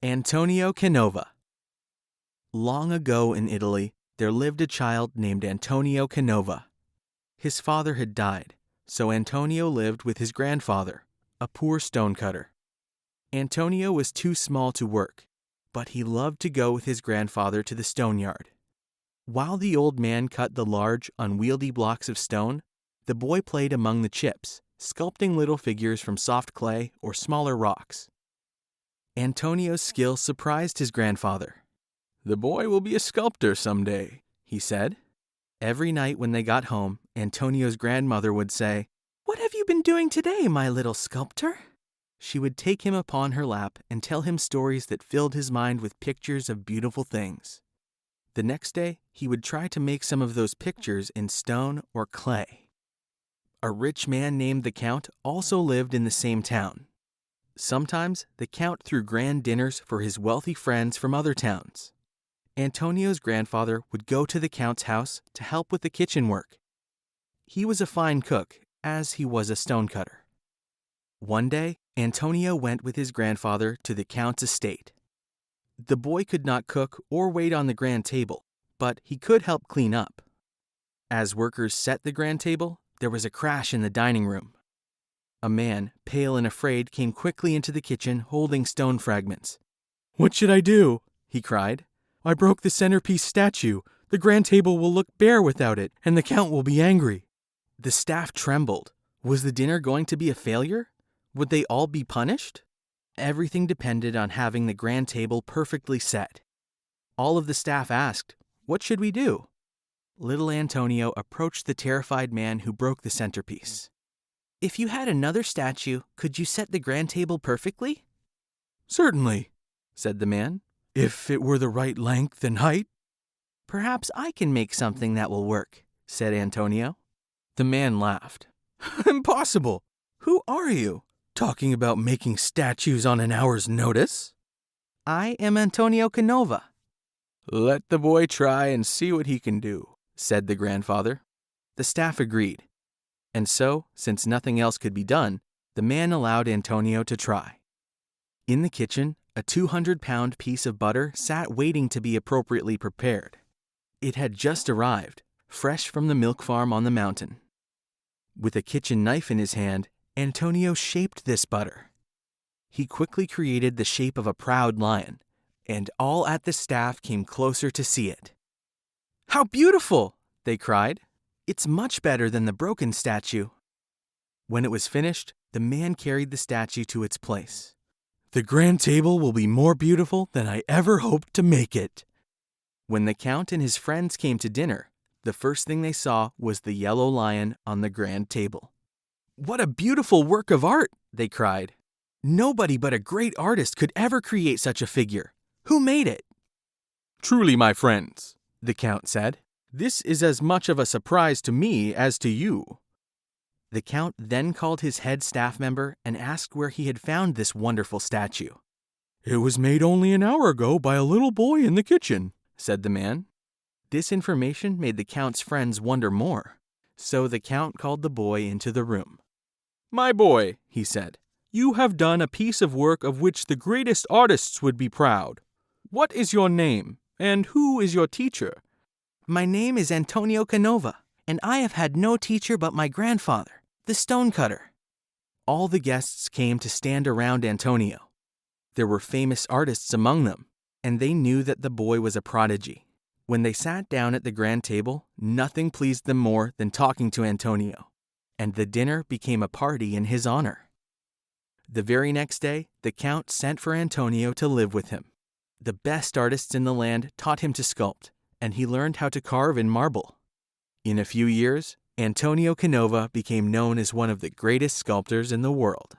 Antonio Canova. Long ago in Italy, there lived a child named Antonio Canova. His father had died, so Antonio lived with his grandfather, a poor stonecutter. Antonio was too small to work, but he loved to go with his grandfather to the stone yard. While the old man cut the large, unwieldy blocks of stone, the boy played among the chips, sculpting little figures from soft clay or smaller rocks. Antonio's skill surprised his grandfather. "The boy will be a sculptor someday," he said. Every night when they got home, Antonio's grandmother would say, "What have you been doing today, my little sculptor?" She would take him upon her lap and tell him stories that filled his mind with pictures of beautiful things. The next day, he would try to make some of those pictures in stone or clay. A rich man named the Count also lived in the same town. Sometimes the Count threw grand dinners for his wealthy friends from other towns. Antonio's grandfather would go to the Count's house to help with the kitchen work. He was a fine cook, as he was a stonecutter. One day, Antonio went with his grandfather to the Count's estate. The boy could not cook or wait on the grand table, but he could help clean up. As workers set the grand table, there was a crash in the dining room. A man, pale and afraid, came quickly into the kitchen holding stone fragments. "What should I do?" he cried. "I broke the centerpiece statue. The grand table will look bare without it, and the Count will be angry." The staff trembled. Was the dinner going to be a failure? Would they all be punished? Everything depended on having the grand table perfectly set. All of the staff asked, "What should we do?" Little Antonio approached the terrified man who broke the centerpiece. "If you had another statue, could you set the grand table perfectly?" "Certainly," said the man, "if it were the right length and height." "Perhaps I can make something that will work," said Antonio. The man laughed. "Impossible! Who are you? Talking about making statues on an hour's notice?" "I am Antonio Canova." "Let the boy try and see what he can do," said the grandfather. The staff agreed. And so, since nothing else could be done, the man allowed Antonio to try. In the kitchen, a 200-pound piece of butter sat waiting to be appropriately prepared. It had just arrived, fresh from the milk farm on the mountain. With a kitchen knife in his hand, Antonio shaped this butter. He quickly created the shape of a proud lion, and all at the staff came closer to see it. "How beautiful!" they cried. "It's much better than the broken statue." When it was finished, the man carried the statue to its place. "The grand table will be more beautiful than I ever hoped to make it." When the Count and his friends came to dinner, the first thing they saw was the yellow lion on the grand table. "What a beautiful work of art!" they cried. "Nobody but a great artist could ever create such a figure. Who made it?" "Truly, my friends," the Count said, "this is as much of a surprise to me as to you." The Count then called his head staff member and asked where he had found this wonderful statue. "It was made only an hour ago by a little boy in the kitchen," said the man. This information made the Count's friends wonder more, so the Count called the boy into the room. "My boy," he said, "you have done a piece of work of which the greatest artists would be proud. What is your name, and who is your teacher?" "My name is Antonio Canova, and I have had no teacher but my grandfather, the stonecutter." All the guests came to stand around Antonio. There were famous artists among them, and they knew that the boy was a prodigy. When they sat down at the grand table, nothing pleased them more than talking to Antonio, and the dinner became a party in his honor. The very next day, the Count sent for Antonio to live with him. The best artists in the land taught him to sculpt, and he learned how to carve in marble. In a few years, Antonio Canova became known as one of the greatest sculptors in the world.